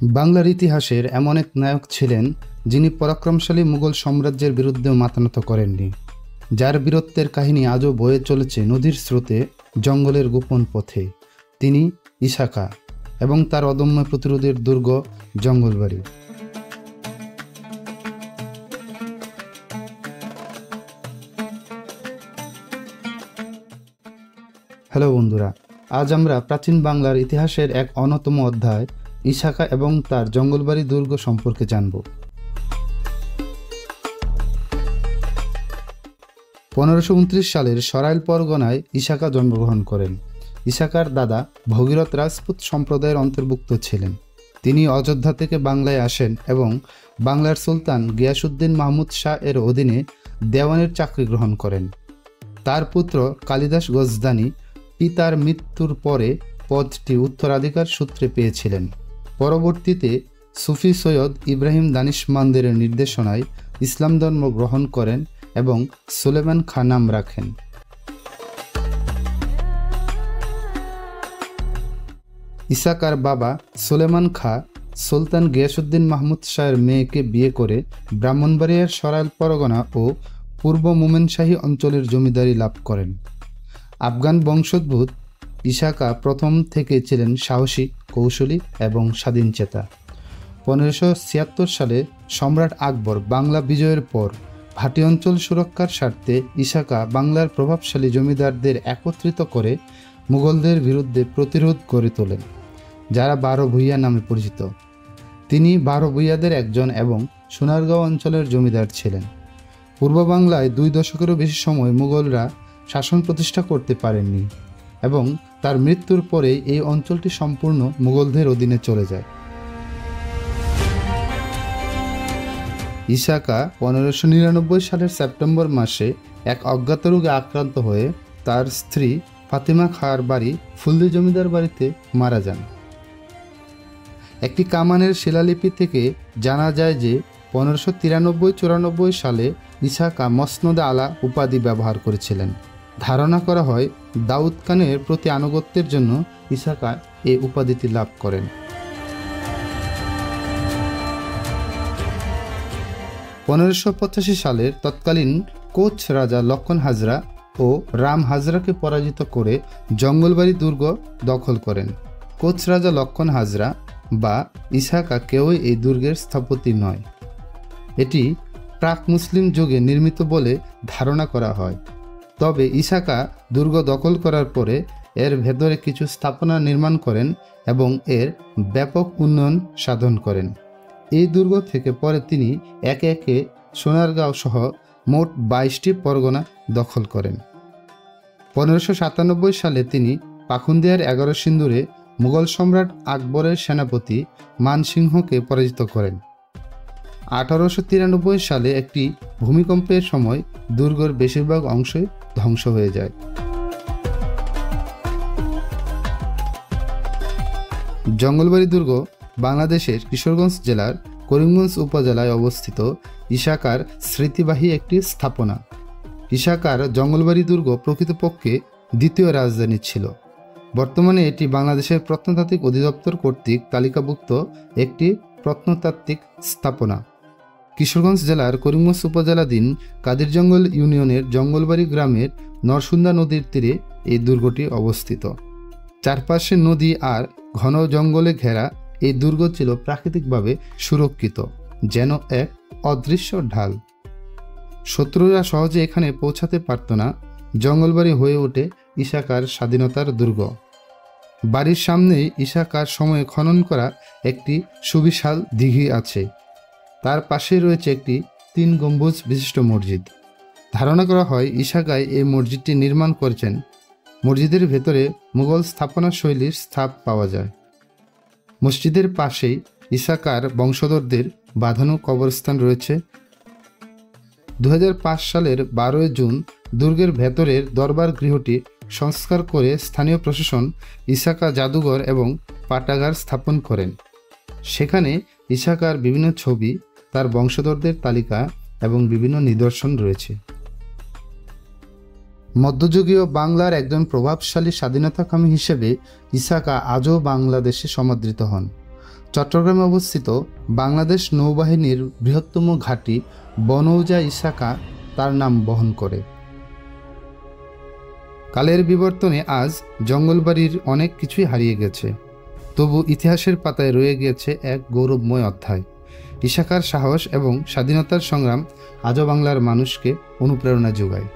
বাংলার ইতিহাসের এমন এক নায়ক ছিলেন যিনি পরাক্রমশালী মুঘল সাম্রাজ্যের বিরুদ্ধেও মাথানত করেননি, যার বীরত্বের কাহিনী আজও বয়ে চলেছে নদীর স্রোতে, জঙ্গলের গোপন পথে। তিনি ঈসা খাঁ এবং তার অদম্য প্রতিরোধের দুর্গ জঙ্গলবাড়ি। হ্যালো বন্ধুরা, আজ আমরা প্রাচীন বাংলার ইতিহাসের এক অন্যতম অধ্যায় ঈসা খাঁ এবং তার জঙ্গলবাড়ি দুর্গ সম্পর্কে জানব। 1529 সালের সরাইল পরগনায় ঈসা খাঁ জন্মগ্রহণ করেন। ঈসা খাঁর দাদা ভগীরথ রাজপুত সম্প্রদায়ের অন্তর্ভুক্ত ছিলেন। তিনি অযোধ্যা থেকে বাংলায় আসেন এবং বাংলার সুলতান গিয়াসউদ্দিন মাহমুদ শাহ এর অধীনে দেওয়ানের চাকরি গ্রহণ করেন। তার পুত্র কালিদাস গজদানি পিতার মৃত্যুর পরে পদটি উত্তরাধিকার সূত্রে পেয়েছিলেন। পরবর্তীতে সুফি সৈয়দ ইব্রাহিম দানিশমান্দের নির্দেশনায় ইসলাম ধর্ম গ্রহণ করেন এবং সুলেমান খাঁ নাম রাখেন। ঈসা খাঁর বাবা সুলেমান খাঁ সুলতান গিয়াসউদ্দিন মাহমুদ শাহের মেয়েকে বিয়ে করে ব্রাহ্মণবাড়িয়ার সরাইল পরগনা ও পূর্ব মোমেনশাহী অঞ্চলের জমিদারি লাভ করেন। আফগান বংশোদ্ভূত ঈসা খাঁ প্রথম থেকে ছিলেন সাহসী, কৌশলী এবং স্বাধীনচেতা। 1576 সালে সম্রাট আকবর বাংলা বিজয়ের পর ভাটি অঞ্চল সুরক্ষার স্বার্থে ঈসা খাঁ বাংলার প্রভাবশালী জমিদারদের একত্রিত করে মুঘলদের বিরুদ্ধে প্রতিরোধ গড়ে তোলেন, যারা 12 ভূঁইয়া নামে পরিচিত। তিনি 12 ভূঁইয়াদের একজন এবং সোনারগাঁও অঞ্চলের জমিদার ছিলেন। পূর্ব বাংলায় 2 দশকেরও বেশি সময় মুঘলরা শাসন প্রতিষ্ঠা করতে পারেননি এবং তার মৃত্যুর পরে এই অঞ্চলটি সম্পূর্ণ মুঘলদের অধীনে চলে যায়। ঈসা খাঁ 1599 সালের সেপ্টেম্বর মাসে এক অজ্ঞাত রোগে আক্রান্ত হয়ে তার স্ত্রী ফাতেমা খাঁর বাড়ি ফুলদি জমিদার বাড়িতে মারা যান। একটি কামানের শিলালিপি থেকে জানা যায় যে 1593-94 সালে ঈসা খাঁ মসনদে আলা উপাধি ব্যবহার করেছিলেন। ধারণা করা হয় দাউদ খানের প্রতি আনুগত্যের জন্য ঈসা খাঁ এই উপাধিটি লাভ করেন। 1585 সালের তৎকালীন কোচ রাজা লক্ষণ হাজরা ও রাম হাজরাকে পরাজিত করে জঙ্গলবাড়ি দুর্গ দখল করেন। কোচ রাজা লক্ষণ হাজরা বা ঈসা খাঁ কেউই এই দুর্গের স্থপতি নয়। এটি প্রাক মুসলিম যুগে নির্মিত বলে ধারণা করা হয়। তবে ঈসা খাঁ দুর্গ দখল করার পরে এর ভেতরে কিছু স্থাপনা নির্মাণ করেন এবং এর ব্যাপক উন্নয়ন সাধন করেন। এই দুর্গ থেকে পরে তিনি একে একে সোনারগাঁও সহ মোট 22টি পরগনা দখল করেন। 1597 সালে তিনি পাখুন্দিয়ার 11 সিন্দুরে মুঘল সম্রাট আকবরের সেনাপতি মানসিংহকে পরাজিত করেন। 1893 সালে একটি ভূমিকম্পের সময় দুর্গের বেশিরভাগ অংশই ধ্বংস হয়ে যায়। জঙ্গলবাড়ি দুর্গ বাংলাদেশের কিশোরগঞ্জ জেলার করিমগঞ্জ উপজেলায় অবস্থিত ঈসা খাঁর স্মৃতিবাহী একটি স্থাপনা। ঈসা খাঁর জঙ্গলবাড়ি দুর্গ প্রকৃতপক্ষে দ্বিতীয় রাজধানী ছিল। বর্তমানে এটি বাংলাদেশের প্রত্নতাত্ত্বিক অধিদপ্তর কর্তৃক তালিকাভুক্ত একটি প্রত্নতাত্ত্বিক স্থাপনা। কিশোরগঞ্জ জেলার করিমগঞ্জ উপজেলাধীন কাদিরজঙ্গল ইউনিয়নের জঙ্গলবাড়ি গ্রামের নরসুন্দা নদীর তীরে এই দুর্গটি অবস্থিত। চারপাশে নদী আর ঘন জঙ্গলে ঘেরা এই দুর্গ ছিল প্রাকৃতিকভাবে সুরক্ষিত, যেন এক অদৃশ্য ঢাল। শত্রুরা সহজে এখানে পৌঁছাতে পারত না। জঙ্গলবাড়ি হয়ে ওঠে ঈসা খাঁর স্বাধীনতার দুর্গ। বাড়ির সামনেই ঈসা খাঁর সময়ে খনন করা একটি সুবিশাল দিঘি আছে। তার পাশে রয়েছে একটি 3 গম্বুজ বিশিষ্ট মসজিদ। ধারণা করা হয় ঈসা খাঁ এই মসজিদটি নির্মাণ করেছেন। মসজিদের ভেতরে মুঘল স্থাপনা শৈলীর ছাপ পাওয়া যায়। মসজিদের পাশেই ঈসা খাঁর বংশধরদের বাঁধানো কবরস্থান রয়েছে। 2005 সালের 12 জুন দুর্গের ভেতরের দরবার গৃহটি সংস্কার করে স্থানীয় প্রশাসন ঈসা খাঁ জাদুঘর এবং পাঠাগার স্থাপন করেন। সেখানে ঈসা খাঁর বিভিন্ন ছবি, তার বংশধরদের তালিকা এবং বিভিন্ন নিদর্শন রয়েছে। মধ্যযুগীয় বাংলার একজন প্রভাবশালী স্বাধীনতাকামী হিসেবে ঈসা খাঁ আজও বাংলাদেশে সমাদৃত হন। চট্টগ্রামে অবস্থিত বাংলাদেশ নৌবাহিনীর বৃহত্তম ঘাঁটি বনৌজা ইশাকা তার নাম বহন করে। কালের বিবর্তনে আজ জঙ্গলবাড়ির অনেক কিছুই হারিয়ে গেছে, তবু ইতিহাসের পাতায় রয়ে গিয়েছে এক গৌরবময় অধ্যায়। ইশাকার সাহস এবং স্বাধীনতার সংগ্রাম আজও বাংলার মানুষকে অনুপ্রেরণা যোগায়।